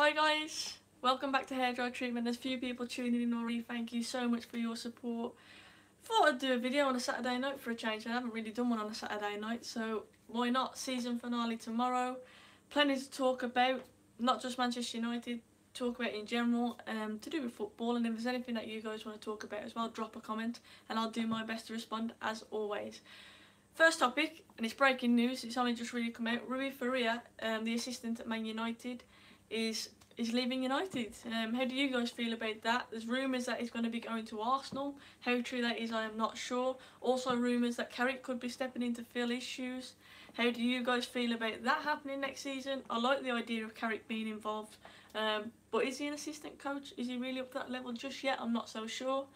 Hi guys, welcome back to Hairdryer Treatment. There's a few people tuning in already. Thank you so much for your support. Thought I'd do a video on a Saturday night for a change. I haven't really done one on a Saturday night, so why not? Season finale tomorrow. Plenty to talk about, not just Manchester United, talk about in general, to do with football. And if there's anything that you guys want to talk about as well, drop a comment and I'll do my best to respond as always. First topic, and it's breaking news, it's only just really come out. Rui Faria, the assistant at Man United, is leaving United. How do you guys feel about that? There's rumours that he's going to be going to Arsenal. How true that is, I am not sure. Also rumours that Carrick could be stepping in to fill his shoes. How do you guys feel about that happening next season? I like the idea of Carrick being involved, but is he an assistant coach? Is he really up to that level just yet? I'm not so sure.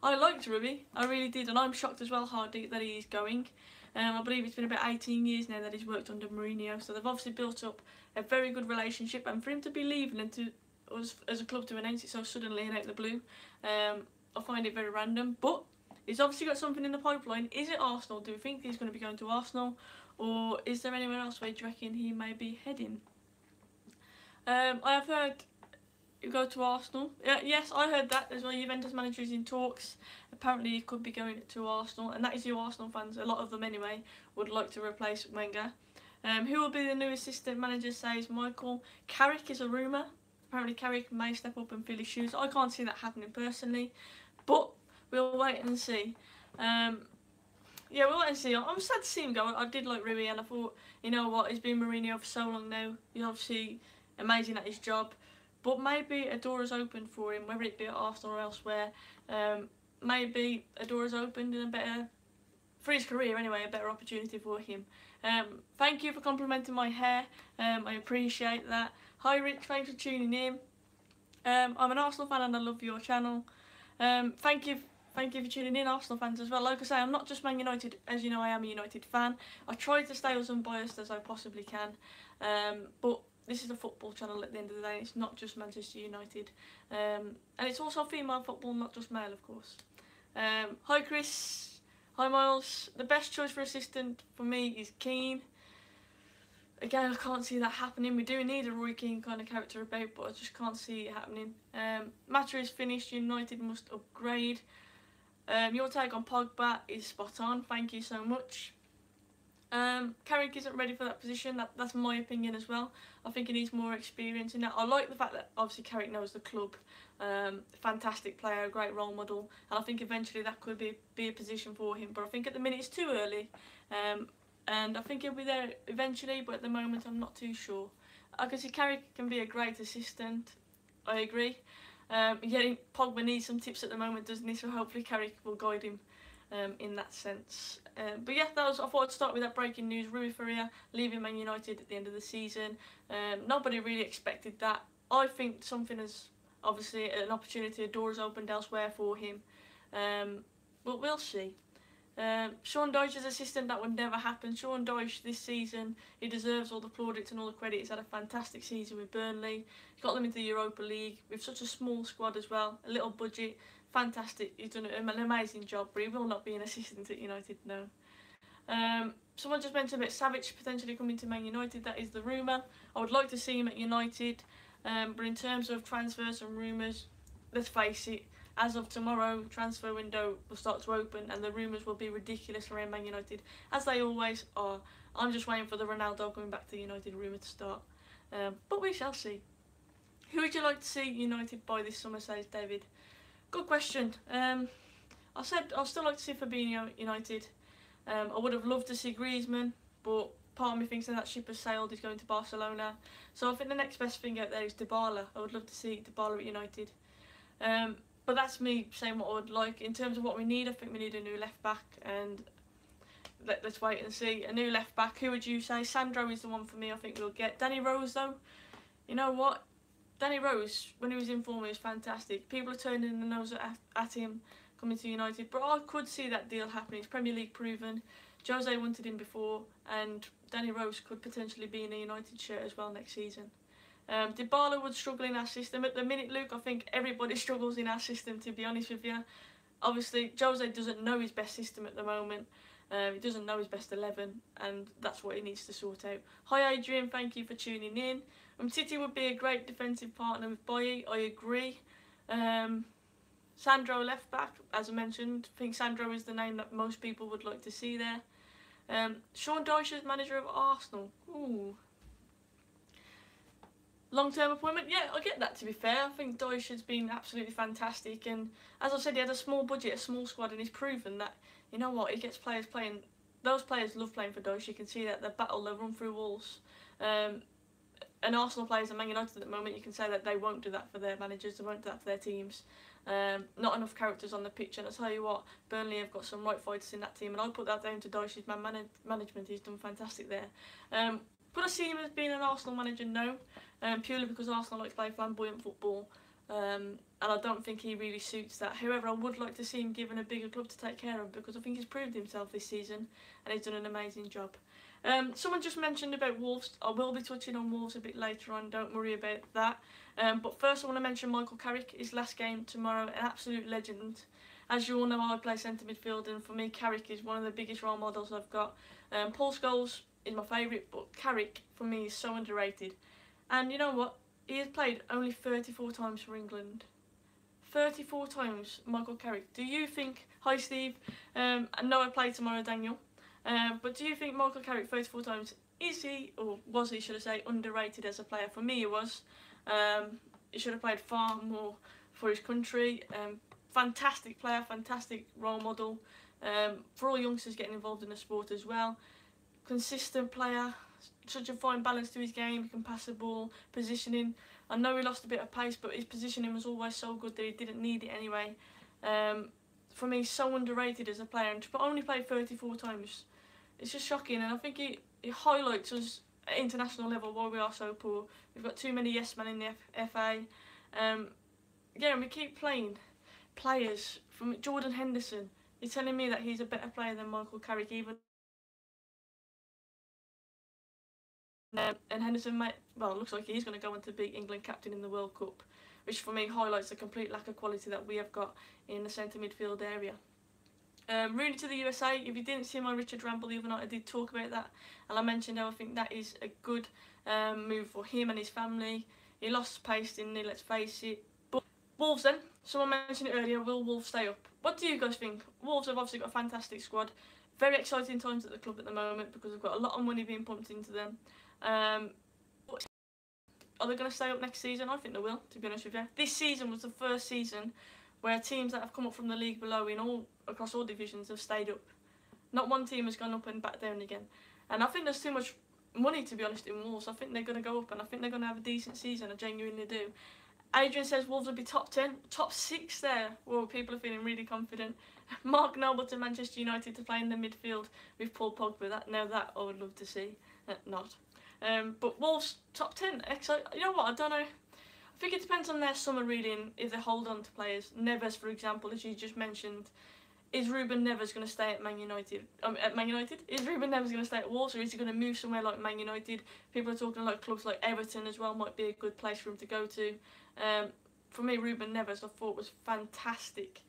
I liked Rui, I really did, and I'm shocked as well how deep that he is going. I believe it's been about 18 years now that he's worked under Mourinho, so they've obviously built up a very good relationship, and for him to be leaving and to us as a club to announce it so suddenly and out of the blue, I find it very random, but he's obviously got something in the pipeline. Is it Arsenal? Do we think he's going to be going to Arsenal, or is there anywhere else where do you reckon he may be heading? I have heard you go to Arsenal. Yes, I heard that as well. Juventus manager is in talks. Apparently he could be going to Arsenal, and that is you Arsenal fans, a lot of them anyway, would like to replace Wenger. Who will be the new assistant manager, says Michael. Carrick is a rumour. Apparently Carrick may step up and fill his shoes. I can't see that happening personally, but we'll wait and see. Yeah, we'll wait and see. I'm sad to see him go. I did like Rui, and I thought, you know what, he's been Mourinho for so long now. He's obviously amazing at his job. But maybe a door is opened for him, whether it be at Arsenal or elsewhere. Maybe a door is opened in a better, for his career anyway, a better opportunity for him. Thank you for complimenting my hair. I appreciate that. Hi Rich, thanks for tuning in. I'm an Arsenal fan and I love your channel. Thank you for tuning in, Arsenal fans as well. Like I say, I'm not just Man United. As you know, I am a United fan. I try to stay as unbiased as I possibly can. But this is a football channel at the end of the day. It's not just Manchester United. And it's also female football, not just male, of course. Hi Chris. Hi Miles. The best choice for assistant for me is Keane. Again, I can't see that happening. We do need a Roy Keane kind of character about, but I just can't see it happening. Matter is finished. United must upgrade. Your take on Pogba is spot on. Thank you so much. Carrick isn't ready for that position. That's my opinion as well. I think he needs more experience in that. I like the fact that obviously Carrick knows the club. Fantastic player, a great role model, and I think eventually that could be a position for him. But I think at the minute it's too early, and I think he'll be there eventually. But at the moment, I'm not too sure. I can see Carrick can be a great assistant. I agree. Yeah, Pogba needs some tips at the moment, doesn't he? So hopefully Carrick will guide him in that sense. But yeah, I thought I'd start with that breaking news. Rui Faria leaving Man United at the end of the season. Nobody really expected that. I think something is obviously an opportunity, a door has opened elsewhere for him. But we'll see. Sean Dyche's assistant, that would never happen. Sean Dyche this season, he deserves all the plaudits and all the credit. He's had a fantastic season with Burnley. He got them into the Europa League with such a small squad as well, a little budget. Fantastic, he's done an amazing job, but he will not be an assistant at United, no. Someone just mentioned about Savic potentially coming to Man United. That is the rumour. I would like to see him at United, but in terms of transfers and rumours, let's face it, as of tomorrow, transfer window will start to open and the rumours will be ridiculous around Man United, as they always are. I'm just waiting for the Ronaldo coming back to United rumour to start, but we shall see. Who would you like to see United by this summer, says David? Good question. I said I'd still like to see Fabinho at United. I would have loved to see Griezmann, but part of me thinks that ship has sailed. He's going to Barcelona. So I think the next best thing out there is Dybala. I would love to see Dybala at United. But that's me saying what I would like. In terms of what we need, I think we need a new left back, and let's wait and see. A new left back. Who would you say? Sandro is the one for me. I think we'll get. Danny Rose though. You know what? Danny Rose, when he was in form, he was fantastic. People are turning their nose at him coming to United, but I could see that deal happening. He's Premier League proven. Jose wanted him before, and Danny Rose could potentially be in a United shirt as well next season. Dybala would struggle in our system. At the minute, Luke, I think everybody struggles in our system, to be honest with you. Obviously, Jose doesn't know his best system at the moment. He doesn't know his best 11, and that's what he needs to sort out. Hi Adrian, thank you for tuning in. City would be a great defensive partner with Boye, I agree. Sandro left back, as I mentioned. I think Sandro is the name that most people would like to see there. Sean Dyche as manager of Arsenal. Ooh. Long-term appointment? Yeah, I get that, to be fair. I think Dyche has been absolutely fantastic, and as I said, he had a small budget, a small squad, and he's proven that, you know what, he gets players playing. Those players love playing for Dyche. You can see that the battle, they run through walls. And Arsenal players and Man United at the moment, you can say that they won't do that for their managers, they won't do that for their teams. Not enough characters on the pitch, and I tell you what, Burnley have got some right fighters in that team, and I'll put that down to Dyche's management. He's done fantastic there. Could I see him as being an Arsenal manager? No, purely because Arsenal like to play flamboyant football, and I don't think he really suits that. However, I would like to see him given a bigger club to take care of, because I think he's proved himself this season, and he's done an amazing job. Someone just mentioned about Wolves. I will be touching on Wolves a bit later on, don't worry about that. But first I want to mention Michael Carrick, his last game tomorrow, an absolute legend. As you all know, I play centre midfield, and for me Carrick is one of the biggest role models I've got. Paul Scholes is my favourite, but Carrick for me is so underrated. And you know what? He has played only 34 times for England. 34 times, Michael Carrick. Do you think, hi Steve, I know I play tomorrow, Daniel. But do you think Michael Carrick 34 times, is he, or was he, should I say, underrated as a player? For me he was. He should have played far more for his country. Fantastic player, fantastic role model. For all youngsters getting involved in the sport as well. Consistent player, such a fine balance to his game, he can pass the ball, positioning. I know he lost a bit of pace, but his positioning was always so good that he didn't need it anyway. For me, so underrated as a player, and to only play 34 times, it's just shocking. And I think it highlights us at international level why we are so poor. We've got too many yes men in the FA. Yeah, and we keep playing players from Jordan Henderson. You're telling me that he's a better player than Michael Carrick, even. And Henderson might, well, it looks like he's going to go on to be England captain in the World Cup, which for me highlights the complete lack of quality that we have got in the centre midfield area. Rooney to the USA. If you didn't see my Richard Ramble the other night, I did talk about that, and I mentioned how I think that is a good move for him and his family. He lost pace, didn't he? Let's face it. But Wolves then, someone mentioned it earlier, will Wolves stay up? What do you guys think? Wolves have obviously got a fantastic squad. Very exciting times at the club at the moment because they've got a lot of money being pumped into them. Are they going to stay up next season? I think they will, to be honest with you. This season was the first season where teams that have come up from the league below across all divisions have stayed up. Not one team has gone up and back down again. And I think there's too much money, to be honest, in Wolves. I think they're going to go up, and I think they're going to have a decent season. I genuinely do. Adrian says Wolves will be top 10, top 6 there. Well, people are feeling really confident. Mark Noble to Manchester United to play in the midfield with Paul Pogba. That I would love to see. Not. But Wolves top 10. You know what? I don't know. I think it depends on their summer really, and if they hold on to players. Neves, for example, as you just mentioned. Is Ruben Neves going to stay at Man United? Is Ruben Neves going to stay at Wolves, or is he going to move somewhere like Man United? People are talking like clubs like Everton as well might be a good place for him to go to. For me, Ruben Neves I thought was fantastic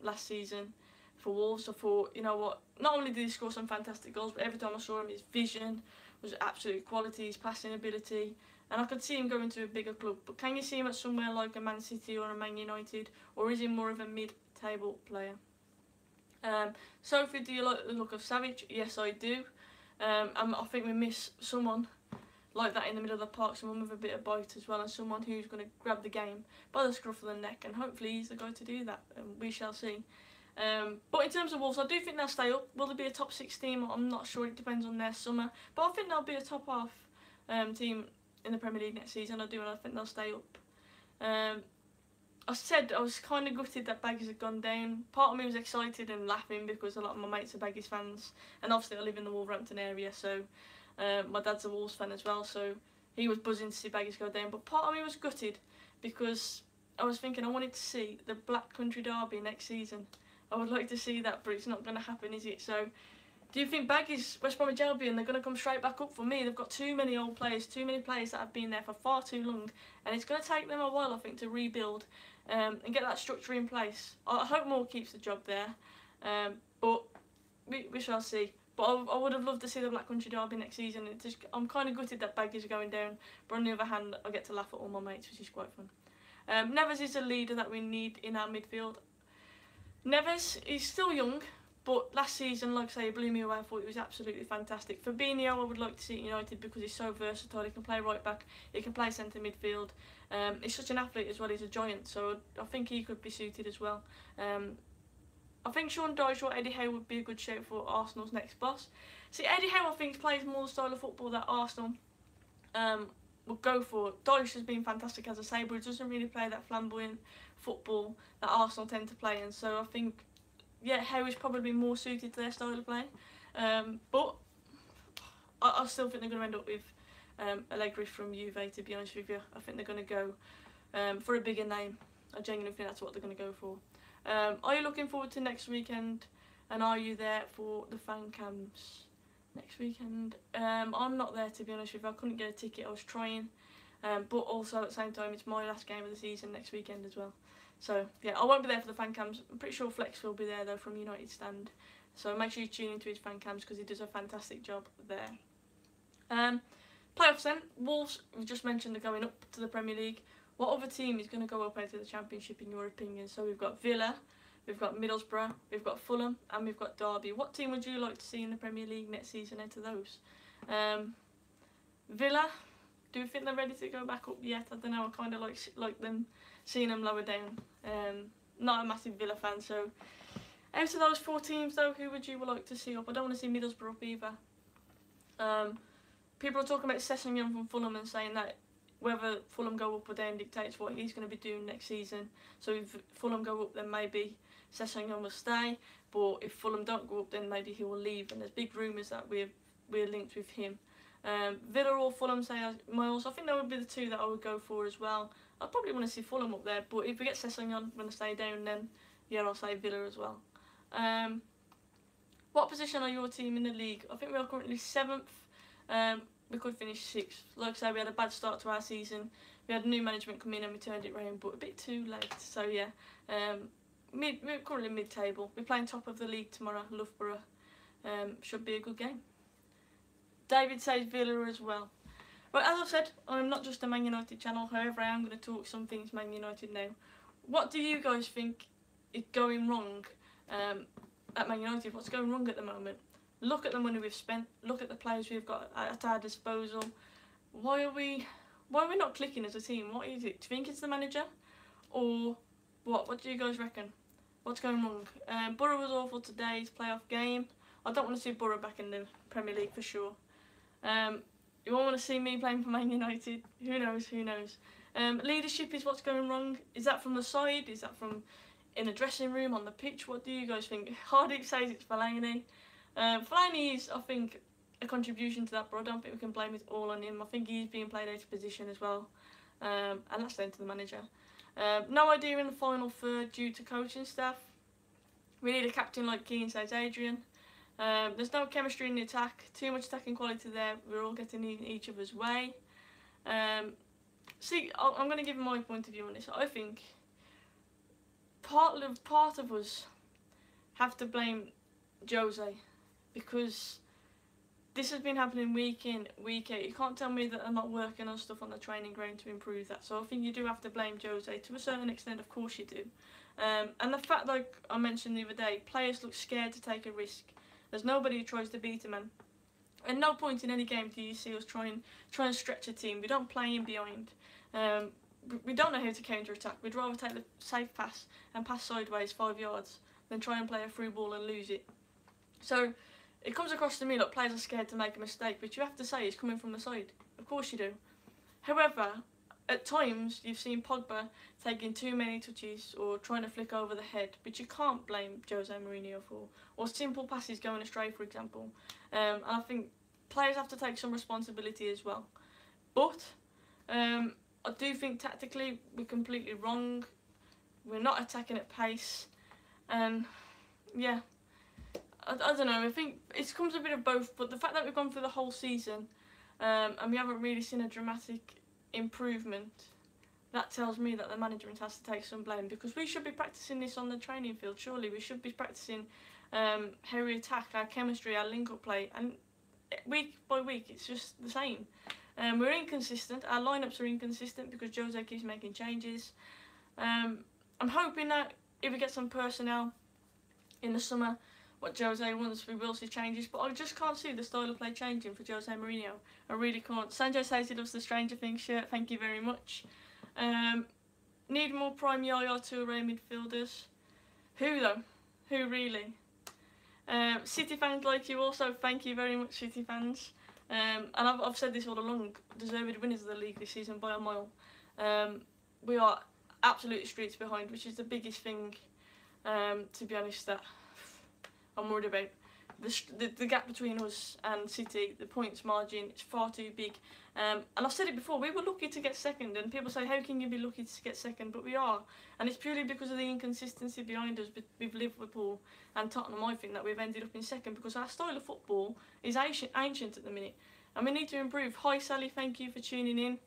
last season for Wolves. I thought, you know what, not only did he score some fantastic goals, but every time I saw him, his vision was absolute quality, his passing ability, and I could see him going to a bigger club. But can you see him at somewhere like a Man City or a Man United, or is he more of a mid-table player? Sophie, do you like the look of Savage? Yes, I do. I think we miss someone like that in the middle of the park, someone with a bit of bite as well, and someone who's going to grab the game by the scruff of the neck, and hopefully he's the guy to do that. We shall see. But in terms of Wolves, I do think they'll stay up. Will they be a top 6 team? I'm not sure, it depends on their summer. But I think they'll be a top half team in the Premier League next season. I do, and I think they'll stay up. I said I was kind of gutted that Baggies had gone down. Part of me was excited and laughing because a lot of my mates are Baggies fans, and obviously I live in the Wolverhampton area, so my dad's a Wolves fan as well, so he was buzzing to see Baggies go down. But part of me was gutted because I was thinking I wanted to see the Black Country Derby next season. I would like to see that, but it's not going to happen, is it? So, do you think Baggies, West Bromwich Albion, they're going to come straight back up? For me, they've got too many old players, too many players that have been there for far too long, and it's going to take them a while, I think, to rebuild and get that structure in place. I hope Moore keeps the job there, but we shall see. But I would have loved to see the Black Country Derby next season. I'm kind of gutted that Baggers are going down, but on the other hand, I get to laugh at all my mates, which is quite fun. Neves is a leader that we need in our midfield. Neves is still young, but last season, like I say, he blew me away. I thought he was absolutely fantastic. Fabinho, I would like to see at United because he's so versatile. He can play right back, he can play centre midfield. He's such an athlete as well, he's a giant, so I think he could be suited as well. I think Sean Dyche or Eddie Howe would be a good shout for Arsenal's next boss. See, Eddie Howe, I think, plays more the style of football that Arsenal would go for. Dyche has been fantastic, as I say, but he doesn't really play that flamboyant football that Arsenal tend to play in. So I think, yeah, Howe is probably more suited to their style of play. But I still think they're going to end up with Allegri from Juve, to be honest with you. I think they're going to go for a bigger name. I genuinely think that's what they're going to go for. Are you looking forward to next weekend, and are you there for the fan cams next weekend? I'm not there, to be honest with you. I couldn't get a ticket, I was trying, but also at the same time it's my last game of the season next weekend as well. So yeah, I won't be there for the fan cams. I'm pretty sure Flex will be there though from United Stand, so make sure you tune into his fan cams because he does a fantastic job there. Playoffs then. Wolves, we've just mentioned, they're going up to the Premier League. What other team is going to go up into the Championship in your opinion? So we've got Villa, we've got Middlesbrough, we've got Fulham, and we've got Derby. What team would you like to see in the Premier League next season out of those? Villa, do you think they're ready to go back up yet? I don't know, I kind of like them, seeing them lower down. Not a massive Villa fan, so out of those 4 teams though, who would you like to see up? I don't want to see Middlesbrough up either. People are talking about Sessegnon from Fulham and saying that whether Fulham go up or down dictates what he's going to be doing next season. So if Fulham go up, then maybe Sessegnon will stay, but if Fulham don't go up, then maybe he will leave, and there's big rumours that we're linked with him. Villa or Fulham, say Miles, I think that would be the 2 that I would go for as well. I'd probably want to see Fulham up there, but if we get Sessegnon when I stay down, then yeah, I'll say Villa as well. What position are your team in the league? I think we are currently 7th. We could finish 6th. Like I say, we had a bad start to our season. We had new management come in and we turned it round, but a bit too late. So yeah, we're currently mid-table. We're playing top of the league tomorrow, Loughborough. Should be a good game. David says Villa as well. Right, as I've said, I'm not just a Man United channel. However, I am going to talk some things Man United now. What do you guys think is going wrong at Man United? What's going wrong at the moment? Look at the money we've spent. Look at the players we've got at our disposal. Why are we not clicking as a team? What is it? Do you think it's the manager, or what? What do you guys reckon? What's going wrong? Borough was awful today's playoff game. I don't want to see Borough back in the Premier League for sure. You won't want to see me playing for Man United. Who knows? Who knows? Leadership is what's going wrong. Is that from the side? Is that from in the dressing room, on the pitch? What do you guys think? Hardik says it's Fellaini. Fellaini is, I think, a contribution to that, but I don't think we can blame it all on him. I think he's being played out of position as well, and that's down to the manager. No idea in the final third due to coaching staff. We need a captain like Keane says, Adrian. There's no chemistry in the attack, too much attacking quality there. We're all getting in each other's way. See, I'm going to give my point of view on this. I think part of us have to blame Jose, because this has been happening week in, week out. You can't tell me that they're not working on stuff on the training ground to improve that. So I think you do have to blame Jose to a certain extent, of course you do. And the fact, like I mentioned the other day, players look scared to take a risk. There's nobody who tries to beat a man. At no point in any game do you see us try and stretch a team. We don't play in behind. We don't know how to counter-attack. We'd rather take the safe pass and pass sideways 5 yards than try and play a through ball and lose it. So it comes across to me like players are scared to make a mistake, but you have to say it's coming from the side. Of course you do. However, at times you've seen Pogba taking too many touches or trying to flick over the head, but you can't blame Jose Mourinho for, or simple passes going astray, for example. And I think players have to take some responsibility as well. But I do think tactically we're completely wrong. We're not attacking at pace, and yeah, I don't know. I think it comes a bit of both. But the fact that we've gone through the whole season and we haven't really seen a dramatic improvement, that tells me that the management has to take some blame, because we should be practicing this on the training field. Surely we should be practicing how we attack, our chemistry, our link-up play, and week by week it's just the same. We're inconsistent, our lineups are inconsistent because Jose keeps making changes. I'm hoping that if we get some personnel in the summer, what Jose wants, we will see changes, but I just can't see the style of play changing for Jose Mourinho. I really can't. Sanjo says he loves the Stranger Things shirt, thank you very much. Need more prime Yaya Toure midfielders. Who though? Who really? City fans like you also, thank you very much, City fans. And I've said this all along, deserved winners of the league this season by a mile. We are absolutely streets behind, which is the biggest thing, to be honest, that I'm worried about. The gap between us and City, the points margin, is far too big. And I've said it before, we were lucky to get second, and people say, how can you be lucky to get second? But we are, and it's purely because of the inconsistency behind us with Liverpool and Tottenham. I think that we've ended up in second because our style of football is ancient at the minute, and we need to improve. Hi Sally, thank you for tuning in.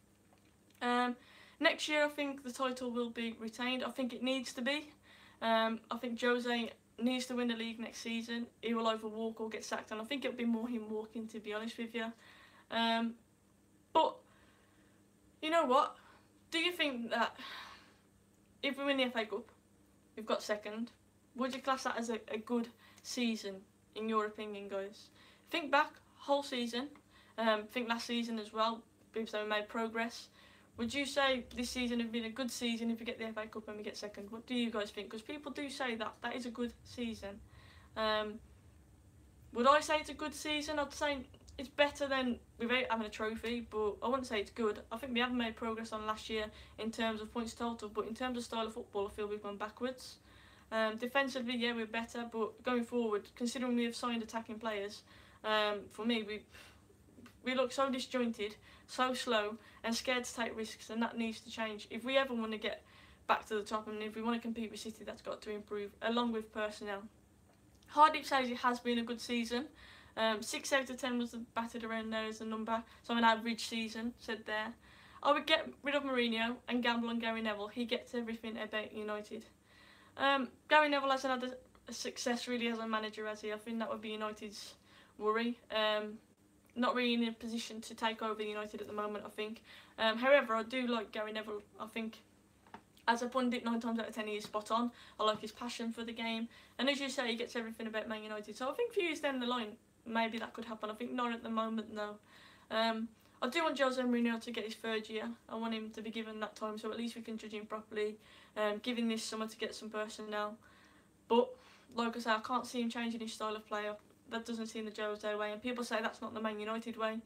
Next year I think the title will be retained. I think it needs to be. I think Jose needs to win the league next season. He will either walk or get sacked, and I think it'll be more him walking, to be honest with you. But you know what? Do you think that if we win the FA Cup, we've got second, would you class that as a good season in your opinion, guys? Think back, whole season. Think last season as well, because we made progress. Would you say this season has been a good season if we get the FA Cup and we get second? What do you guys think? Because people do say that is a good season. Would I say it's a good season? I'd say it's better than without having a trophy, but I wouldn't say it's good. I think we haven't made progress on last year in terms of points total, but in terms of style of football, I feel we've gone backwards. Defensively, yeah, we're better, but going forward, considering we have signed attacking players, for me, we look so disjointed, so slow, and scared to take risks, and that needs to change. If we ever want to get back to the top, and if we want to compete with City, that's got to improve, along with personnel. Hardeep says it has been a good season. 6 out of 10 was battered around there as a number, so an average season, said there. I would get rid of Mourinho and gamble on Gary Neville. He gets everything about United. Gary Neville hasn't had a success really as a manager, has he? I think that would be United's worry. Not really in a position to take over United at the moment, I think. However, I do like Gary Neville. I think, as a pundit, 9 times out of 10 he is spot on. I like his passion for the game. And as you say, he gets everything about Man United. So I think a few years down the line, maybe that could happen. I think not at the moment, though. I do want Jose Mourinho to get his 3rd year. I want him to be given that time, so at least we can judge him properly. Give him this summer to get some personnel. But, like I say, I can't see him changing his style of play. That doesn't seem the Jose way, and people say that's not the Man United way,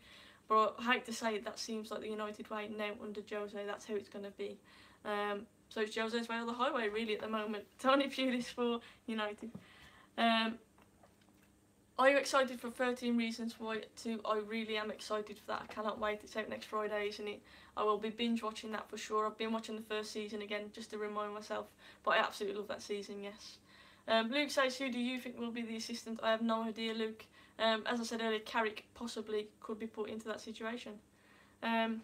but I hate to say it, that seems like the United way now under Jose. That's how it's going to be. So it's Jose's way or the highway really at the moment. Tony Pulis for United. Are you excited for 13 Reasons Why 2? I really am excited for that. I cannot wait. It's out next Friday, isn't it? I will be binge watching that for sure. I've been watching the 1st season again just to remind myself, but I absolutely love that season, yes. Luke says, who do you think will be the assistant? I have no idea, Luke. As I said earlier, Carrick possibly could be put into that situation. Why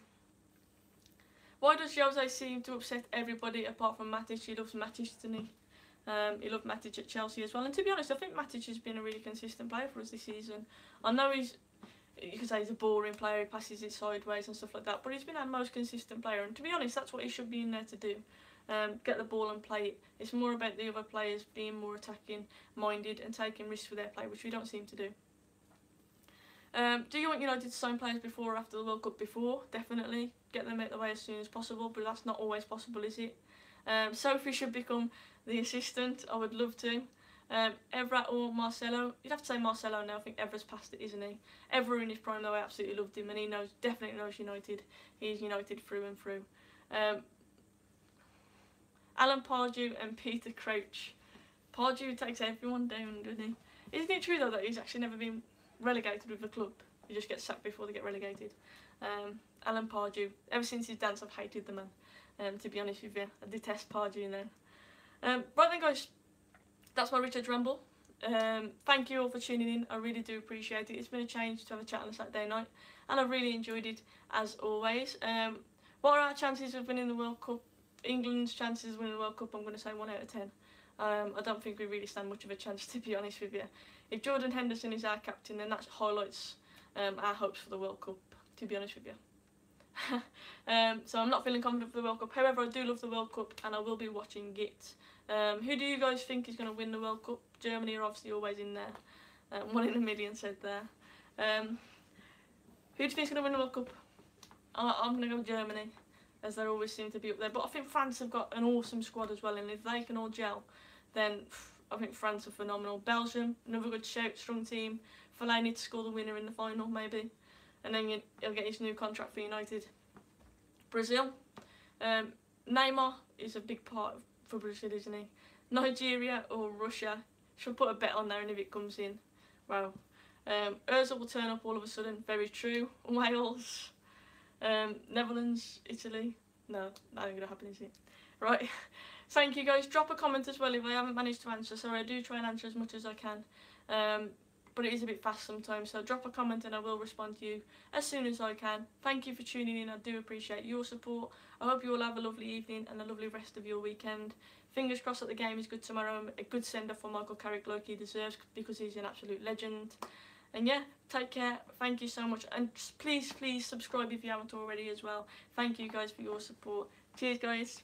does Jose seem to upset everybody apart from Matic? He loves Matic, doesn't he? He loved Matic at Chelsea as well. And to be honest, I think Matic has been a really consistent player for us this season. I know you could say he's a boring player, he passes it sideways and stuff like that, but he's been our most consistent player. And to be honest, that's what he should be in there to do. Get the ball and play it. It's more about the other players being more attacking minded and taking risks with their play, which we don't seem to do. Do you want United to sign players before or after the World Cup? Before, definitely. Get them out of the way as soon as possible, but that's not always possible, is it? Sophie should become the assistant. I would love to. Evra or Marcelo? You'd have to say Marcelo now. I think Evra's past it, isn't he? Evra in his prime though, I absolutely loved him, and he definitely knows United. He's United through and through. Alan Pardew and Peter Crouch. Pardew takes everyone down, doesn't he? Isn't it true though that he's actually never been relegated with the club? He just gets sacked before they get relegated. Alan Pardew. Ever since his dance, I've hated the man. To be honest with you, I detest Pardew now. Right then, guys, that's my Richard's Ramble. Thank you all for tuning in. I really do appreciate it. It's been a change to have a chat on a Saturday night, and I've really enjoyed it as always. What are our chances of winning the World Cup? England's chances of winning the World Cup, I'm going to say 1 out of 10. I don't think we really stand much of a chance, to be honest with you. If Jordan Henderson is our captain, then that highlights our hopes for the World Cup, to be honest with you. So I'm not feeling confident for the World Cup. However, I do love the World Cup and I will be watching it. Who do you guys think is going to win the World Cup? Germany are obviously always in there. 1 in a million said there. Who do you think is going to win the World Cup? I'm going to go Germany, as they always seem to be up there. But I think France have got an awesome squad as well, and if they can all gel, then I think France are phenomenal. Belgium, another good shout, strong team. Fellaini to score the winner in the final, maybe. And then he'll get his new contract for United. Brazil. Neymar is a big part for Brazil, isn't he? Nigeria or Russia. She'll put a bet on there, and if it comes in, wow. Ozil will turn up all of a sudden, very true. Wales. Netherlands, Italy. No, that ain't going to happen, is it? Right. Thank you guys. Drop a comment as well if I haven't managed to answer. Sorry, I do try and answer as much as I can. But it is a bit fast sometimes, so drop a comment and I will respond to you as soon as I can. Thank you for tuning in. I do appreciate your support. I hope you all have a lovely evening and a lovely rest of your weekend. Fingers crossed that the game is good tomorrow. A good send-off for Michael Carrick, like he deserves, because he's an absolute legend. And yeah, take care. Thank you so much. And just please subscribe if you haven't already as well. Thank you guys for your support. Cheers, guys.